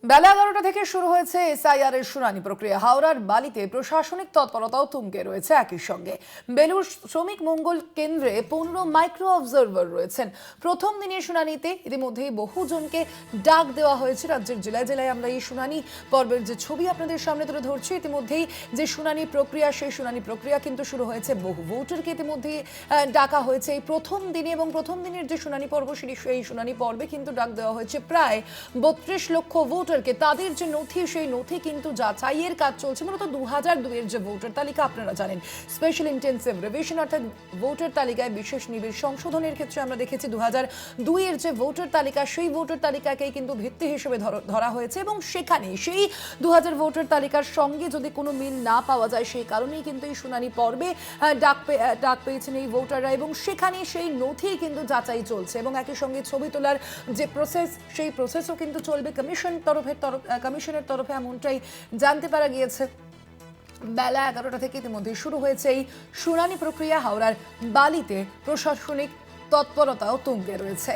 বেলা 11টা থেকে শুরু হয়েছে এসআইআর এর শুনানি প্রক্রিয়া। হাওড়ার বালিতে প্রশাসনিক তৎপরতাও তুঙ্গে রয়েছে। একই সঙ্গে বেলুর শ্রমিক মঙ্গল কেন্দ্রে 15 মাইক্রো অবজারভার রয়েছেন। প্রথম দিনের শুনানিতে ইতিমধ্যেই বহুজনকে ডাক দেওয়া হয়েছে। রাজ্যের জেলায় জেলায় আমরা এই শুনানি পর্বের যে ছবি আপনাদের সামনে তুলে ধরছি, ইতিমধ্যেই যে শুনানি প্রক্রিয়া, সেই শুনানি প্রক্রিয়া কিন্তু শুরু হয়েছে। বহু ভোটারকে ইতিমধ্যেই ডাকা হয়েছে এই প্রথম দিনে, এবং প্রথম দিনের যে শুনানি পর্ব, সেই শুনানি পর্বে কিন্তু ডাক দেওয়া হয়েছে প্রায় 32 লক্ষ ভোটারকে। তাদের যে নথি, সেই নথি কিন্তু যাচাইয়ের কাজ চলছে। মূলত 2002 এর যে ভোটার তালিকা আপনারা জানেন, স্পেশাল ইন্টেন্সিভ রিভিশন অর্থাৎ ভোটার তালিকায় বিশেষ নিবিড় সংশোধনের ক্ষেত্রে আমরা দেখেছি 2002 এর যে ভোটার তালিকা, সেই ভোটার তালিকাকেই কিন্তু ভিত্তি হিসেবে ধরা হয়েছে, এবং সেখানে সেই 2000 ভোটার তালিকার সঙ্গে যদি কোনো মিল না পাওয়া যায়, সেই কারণেই কিন্তু এই শুনানি পর্বে ডাক পেয়েছেন এই ভোটাররা, এবং সেখানে সেই নথি কিন্তু যাচাই চলছে। এবং একই সঙ্গে ছবি তোলার যে প্রসেস, সেই প্রসেসও কিন্তু চলবে কমিশনের তরফে, এমনটাই জানতে পারা গিয়েছে। বেলা 11টা থেকে ইতিমধ্যে শুরু হয়েছে এই শুনানি প্রক্রিয়া। হাওড়ার বালিতে প্রশাসনিক তৎপরতাও তুঙ্গে রয়েছে।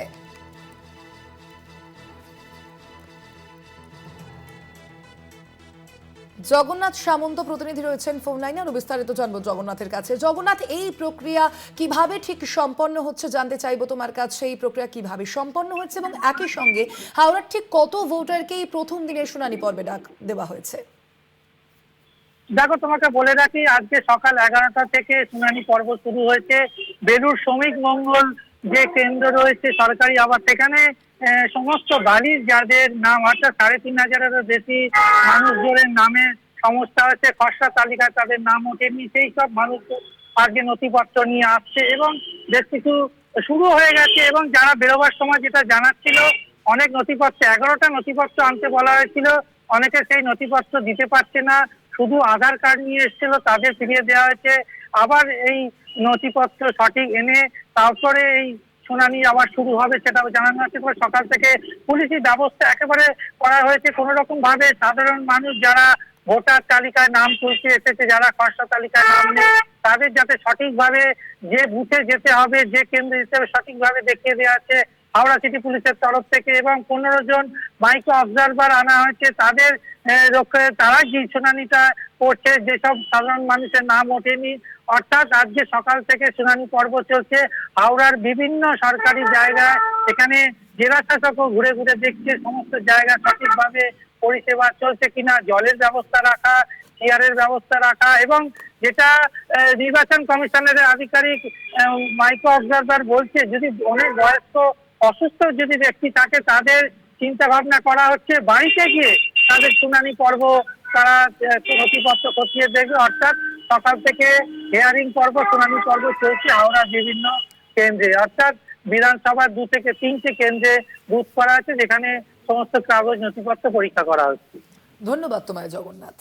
জগন্নাথ সামন্ত প্রতিনিধি রয়েছেন ফোন লাইনে, আরো বিস্তারিত জানবো জগন্নাথের কাছে। জগন্নাথ, এই প্রক্রিয়া কিভাবে ঠিক সম্পন্ন হচ্ছে জানতে চাইবো তোমার কাছে। এই প্রক্রিয়া কিভাবে সম্পন্ন হচ্ছে, এবং একই সঙ্গে হাওড়ার ঠিক কত ভোটারকে এই প্রথম দিনের শুনানি পর্বে ডাক দেওয়া হয়েছে? দেখো, তোমাকে বলে রাখি, আজকে সকাল 11টা থেকে শুনানি পর্ব শুরু হয়েছে। বেলুর শ্রমিক মঙ্গল যে কেন্দ্র রয়েছে সরকারি আবাস, সেখানে সমস্ত বাড়ির যাদের নাম, অর্থাৎ 3500-এরও বেশি মানুষজনের নামে সমস্যা হয়েছে, খসড়া তালিকায় তাদের নাম ওঠেনি, সেই সব মানুষ আজকে নথিপত্র নিয়ে আসছে এবং বেশ কিছু শুরু হয়ে গেছে। এবং যারা বেরোবার সময় যেটা জানাচ্ছিল, অনেক নথিপত্র, 11টা নথিপত্র আনতে বলা হয়েছিল, অনেকে সেই নথিপত্র দিতে পারছে না, শুধু আধার কার্ড নিয়ে এসেছিল, তাদের ফিরিয়ে দেওয়া হয়েছে। আবার এই নথিপত্র সঠিক এনে তারপরে এই শুনানি আবার শুরু হবে, সেটাও জানানো হচ্ছে। সকাল থেকে পুলিশি ব্যবস্থা একেবারে করা হয়েছে। কোনো রকম ভাবে সাধারণ মানুষ যারা ভোটার তালিকায় নাম তুলতে এসেছে, যারা খসড়া তালিকায় নাম নেই, তাদের যাতে সঠিকভাবে যে বুথে যেতে হবে, যে কেন্দ্রে যেতে হবে, সঠিকভাবে দেখিয়ে দেওয়া আছে হাওড়া সিটি পুলিশের তরফ থেকে। এবং 15 জন মাইক্রো অবজারভার আনা হয়েছে, তাদের রক্ষে তারা যে শুনানিটা করছে, যেসব সাধারণ মানুষের নাম ওঠেনি। অর্থাৎ আজকে সকাল থেকে শুনানি পর্ব চলছে হাওড়ার বিভিন্ন সরকারি জায়গায়। এখানে জেলা শাসকও ঘুরে ঘুরে দেখছে সমস্ত জায়গা সঠিকভাবে পরিষেবা চলছে কিনা, জলের ব্যবস্থা রাখা, চেয়ারের ব্যবস্থা রাখা। এবং যেটা নির্বাচন কমিশনের আধিকারিক মাইক্রো অবজারভার বলছে, যদি অনেক বয়স্ক অসুস্থ যদি ব্যক্তি থাকে, তাদের চিন্তা ভাবনা করা হচ্ছে বাড়িতে গিয়ে তাদের শুনানি পর্ব তারা নথিপত্র খতিয়ে দেখবে। অর্থাৎ সকাল থেকে হিয়ারিং পর্ব, শুনানি পর্ব চলছে হাওড়ার বিভিন্ন কেন্দ্রে। অর্থাৎ বিধানসভার 2 থেকে 3টে কেন্দ্রে বুথ করা আছে, যেখানে সমস্ত কাগজ নথিপত্র পরীক্ষা করা হচ্ছে। ধন্যবাদ তোমায় জগন্নাথ।